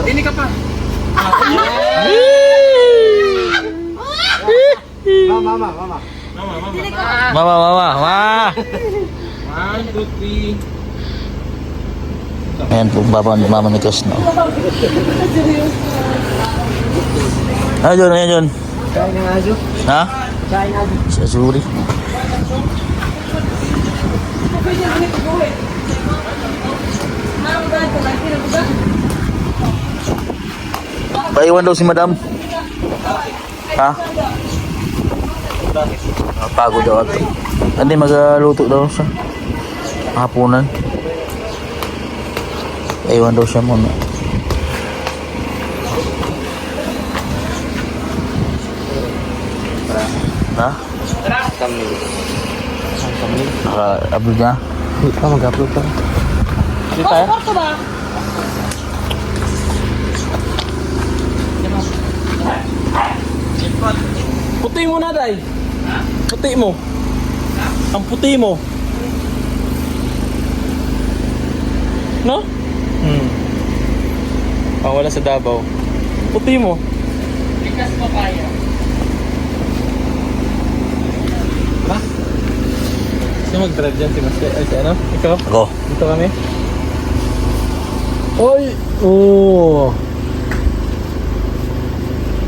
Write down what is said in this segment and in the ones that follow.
Ini ka pa. Mama. Wah. 1, 2, 3. Ayan po, mama ni Chris, no? Ayun. Kain ng aso. Ha? Kain ng aso. Sa Zuri. Paiwan daw si madam. Ha? Pagod daw ito. Hindi, magluto daw siya. Hapunan. Paiwan daw siya muna. Ha? Naka-upload niya? Hindi pa, mag-upload pa. Di tayo? Puti mo na, Day. Puti mo. Ang puti mo. No? Wala sa Davao. Puti mo. Likas pa kaya. Ha? Sino mag-drive dyan? Si Master? Ay, si ano? Ikaw? Ako. Dito kami? Oy! Oh!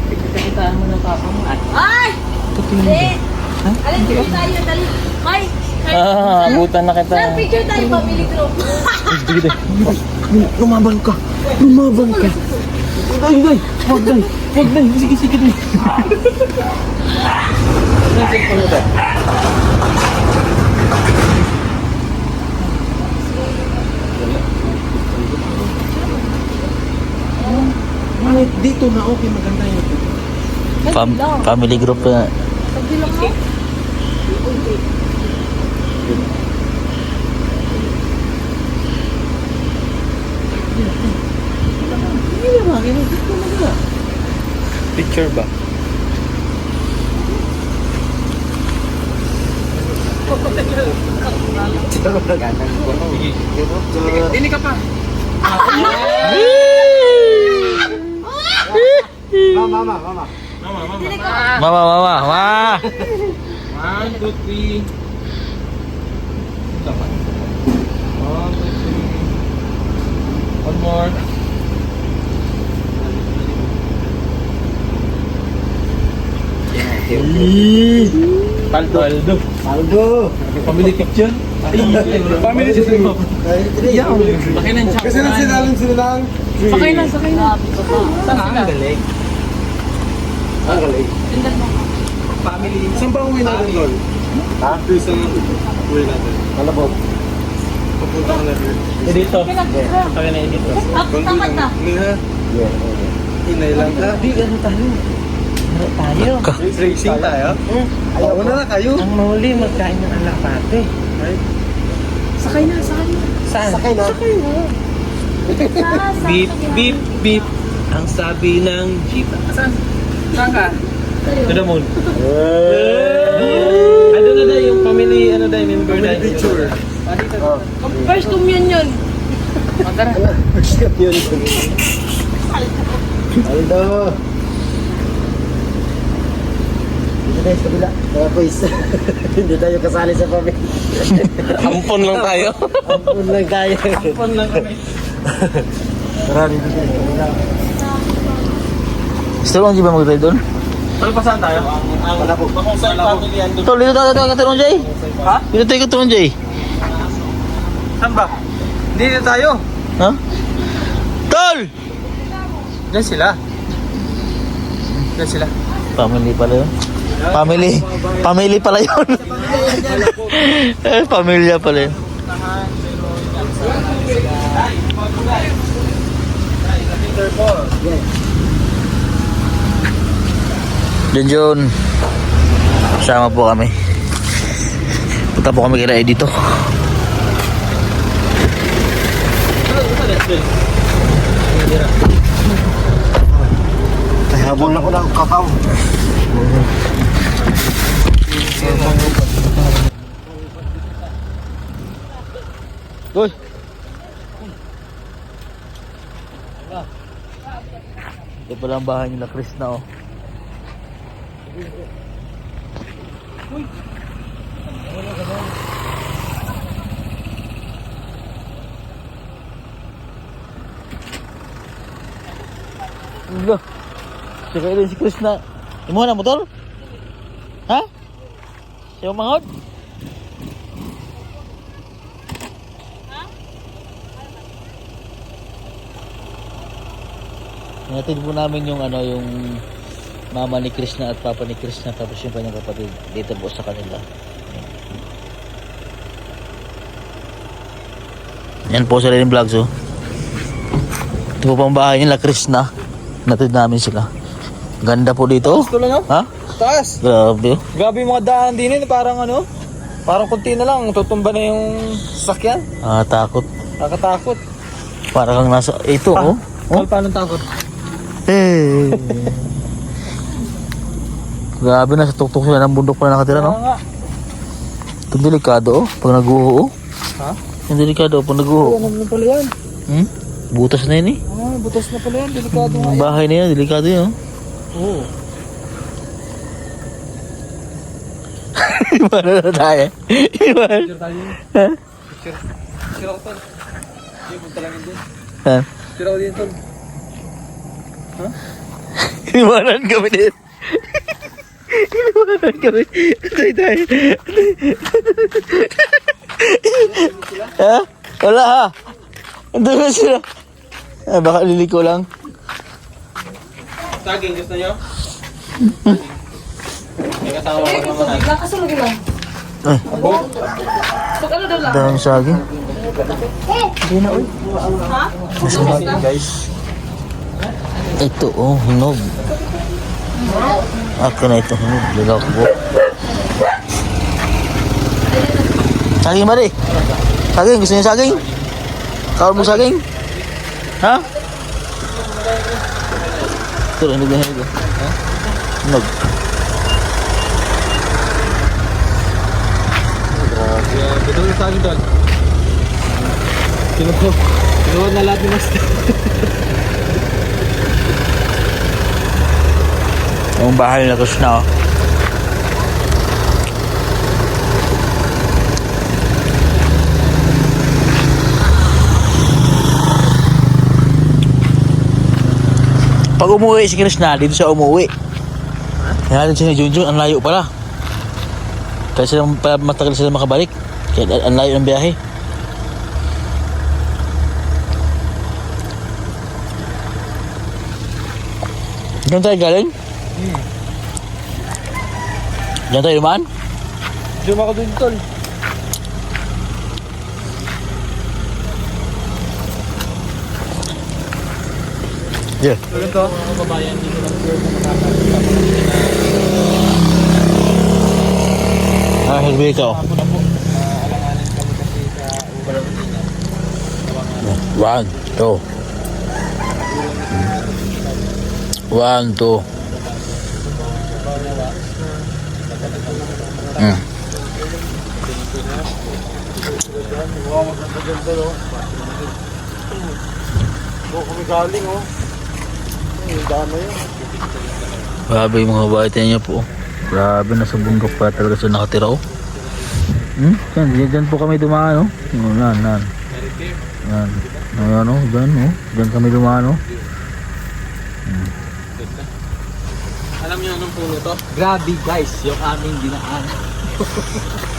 Pagkakitaan mo ng papa mo. Ay! Hindi! Alin, picture tayo, dali. May! Abutan na kita. Sir, picture tayo, family group. Sige, Lumaban ka. Day. Wag, Day. Sige. Dito na okay, maganda yun. Family group na. Sabi lang mo. Picture ba? Ini ka pa. Mama. Mama. Wah! 1, 2, 3. One more. Paldo. Family picture. Family picture. Sakay ng chak. Kasi lang sila lang. Sakay na. Saan sila? Galing. Ang galing. Family. Saan ba uwi natin, Lol? Ha? Doon sa uwi natin. Malabog. Papunta ka na rin. Dito. Sakay na dito. Tapat na. Niha? Inay lang ka. Di, ano tayo? Racing tayo? Una na kayo. Ang mahuli, magkain ng alapate. Sakay na. Saan? Sakay na. Beep, beep, beep. Ang sabi ng jeep. Saan? Saan ka? To the moon. Ano na yung family, member na Picture. First communion. Tara. Yun. Aldo. Dito tayo sa kabila. Mga quiz. Hindi tayo kasali sa pamilya. Ampon lang tayo. Ampun lang tayo. Ampon lang kami. Tara, dito tayo sa kabila. Gusto mo ang mag-drive doon? Ano pa saan tayo? Wala po. Kung saan family yan doon. Tol, dito tayo katulong, Jay. Ha? Dito tayo katulong, Jay. Saan ba? Hindi na tayo. Ha? Tol! Diyan sila. Diyan sila. Family pala yun. Family pala yun. Pamilya pala yun. John. Sama po kami. Punta po kami kila dito. Ay, habol na ko ng kakao. Uy. Ito pala ang bahay nila Krishna oh. Ulo. Saka rin si Krishna. Imuha na motor? Ha? Siya umangod? Natin po namin yung ano yung mama ni Krishna at papa ni Krishna tapos yung kanyang kapatid dito po sa kanila. Yan po sa Lenin Vlogs oh. Ito po pang bahay nila Krishna. Natin namin sila. Ganda po dito. Gusto lang, no? Ha? Taas. Grabe oh. Grabe yung mga daan din parang ano, parang kunti na lang, tutumba na yung sasakyan. Takot. Nakatakot. Parang kang nasa ito oh. Oh. Paano takot? Hey. Grabe na sa tuktok sila ng bundok pala nakatira no? nga. Ito delikado oh. Pag nag-uho oh. Ha? Yung delikado pag nag-uho. Ano naman pala yan? Butas na yun eh. Butas na pala yan, delikado nga. Ang bahay na yan, delikado yun oh. Oo. Iwan na tayo. Iwan. Picture tayo. Ha? Picture ako tol. Hindi, punta lang yun dun. Ha? Picture ako din tol. Ha? Iwanan kami din. Iwanan kami. Tayo. Ha? Wala ha? Andun na sila. Baka liliko lang. Saging, gusto nyo? May kasama ko naman. Nakasulog lang. Ay, Pag ano daw lang? daming saging. Hindi na uy. Ha? Guys. Ito oh, hinog. Akin na ito hinog. Ligaw ko po. Saging ba rin? Saging, gusto niya saging? Kawal mo saging? Ha? Ito, hinog na hinog. Hinog. Ito yung saging tol. Kinuha na lahat ni Master. Yung bahay na Krishna oh. Pag umuwi si Krishna, dito siya umuwi. Kaya natin siya ni Junjun, ang layo pala. Kaya sila, matagal sila makabalik. Kaya ang layo ng biyahe. Diyan tayo galing? Diyan tayo dumaan? Diyan ako dun tol. Yeah. Ito, mga babayan dito lang sure Ah, helbi ikaw. alanganin kami kasi sa Uber. 1, 2. 1, 2. Wow, maganda dyan tol oh. Doon kami galing oh. Yung daan na yun. Grabe yung mga bahay niya po. Grabe na sa bundok pa talaga siya nakatira oh. Diyan po kami dumaan oh. Yan. Yan. Ayan oh, dyan oh. Dyan kami dumaan oh. Alam niyo anong puno to? Grabe guys, yung aming dinaan.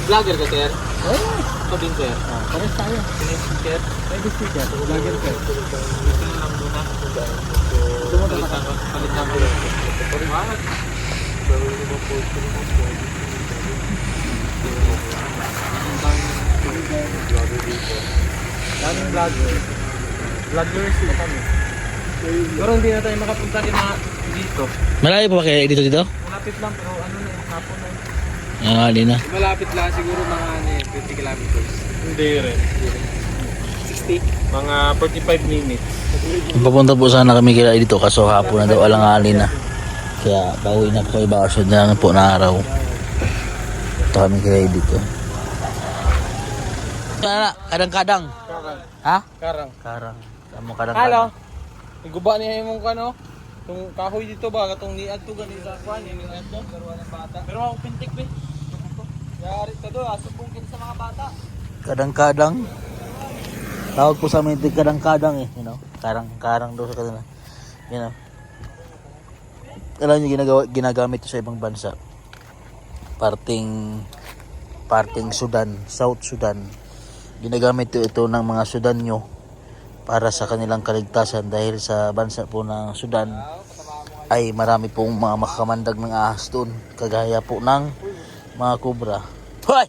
Vlogger ka sir? Oo. Ito din sir. Pares tayo. Sir? Pwede sir. Vlogger ka. Ito na lang muna. Ito mo na palit lang ko. Bakit? Daming vlogger. Vloggers na kami. Pero hindi na tayo makapunta din mga dito. Malayo pa ba kayo dito? Malapit lang pero ano na hapon na. Di na. Malapit lang siguro mga 20 kilometers. Hindi rin. 60? Mga 45 minutes. Papunta po sana kami kaya dito kaso hapon na daw alanganin na. Kaya pauwi na po kayo baka na lang po na araw. Ito kami kaya dito. Kadang-kadang. Karang. Ha? Karang. Karang. Kamu kadang-kadang. Halo. Iguba niya yung kano. Yung kahoy dito ba, katong niad to ganin sa kwan, yung niad to, karuan ng bata. Pero ako pintik be. Yari ka do, asubungkin sa mga bata. Kadang-kadang. Tawag po sa amin ito kadang-kadang eh, you know. Karang-karang daw sa kanila. You know. Alam niyo ginagamit ito sa ibang bansa. Parting Sudan, South Sudan. Ginagamit ito ng mga Sudanyo para sa kanilang kaligtasan dahil sa bansa po ng Sudan ay marami pong mga makakamandag ng ahas doon, kagaya po ng mga kubra. Hoy!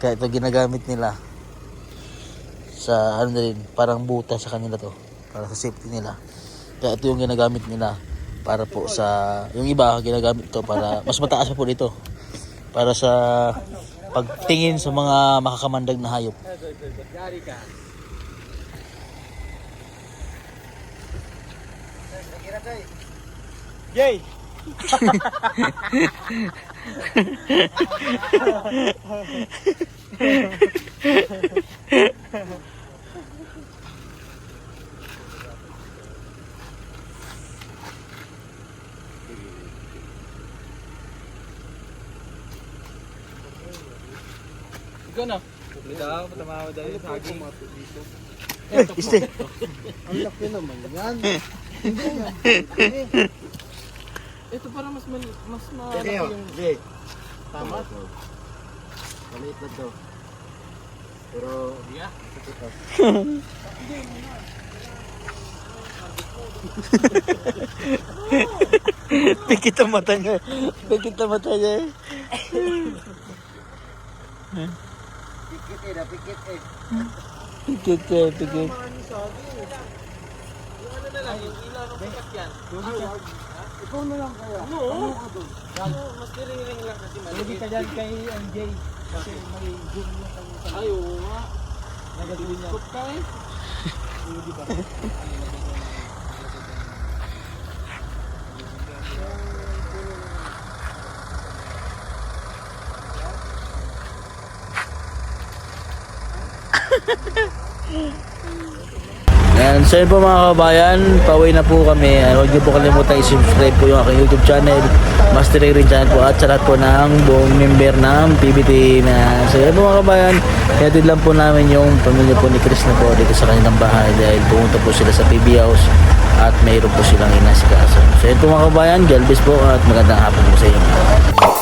Kaya ito ginagamit nila sa ano rin, parang buta sa kanila to, para sa safety nila. Kaya ito yung ginagamit nila para po sa, yung iba ginagamit ito para, mas mataas pa po dito, para sa pagtingin sa mga makakamandag na hayop. Yari ka. Yay! Ikaw na. Daw, patamawa dahil sa saging. Este. Ang laki naman yan. Ito para mas Sige, yung sige. tama. Maliit na to. Pero, Yeah. Pikit ang mata niya. Pikit ang mata niya. pikit eh, napikit eh. Pikit eh, pikit. Yung ano na lang, yung ilaw ng sasakyan. Ikaw na lang kaya. No. Mas ring lang kasi maliit. Pwede ka dyan kay MJ. Kasi may zoom yung kanya. Ay, oo nga. Nagagawin niya. Ikot ka eh. Di ba? Yan, so yun po mga kabayan, pauwi na po kami. Huwag niyo po kalimutan i-subscribe po yung aking YouTube channel, Master Ring channel po, at sa lahat po ng buong member ng PBT na. So yun po mga kabayan, hatid lang po namin yung pamilya po ni Chris na po dito sa kanilang bahay dahil pumunta po sila sa PB House at mayroon po silang inasikaso. So yun po mga kabayan, God bless po at magandang hapon po sa inyo.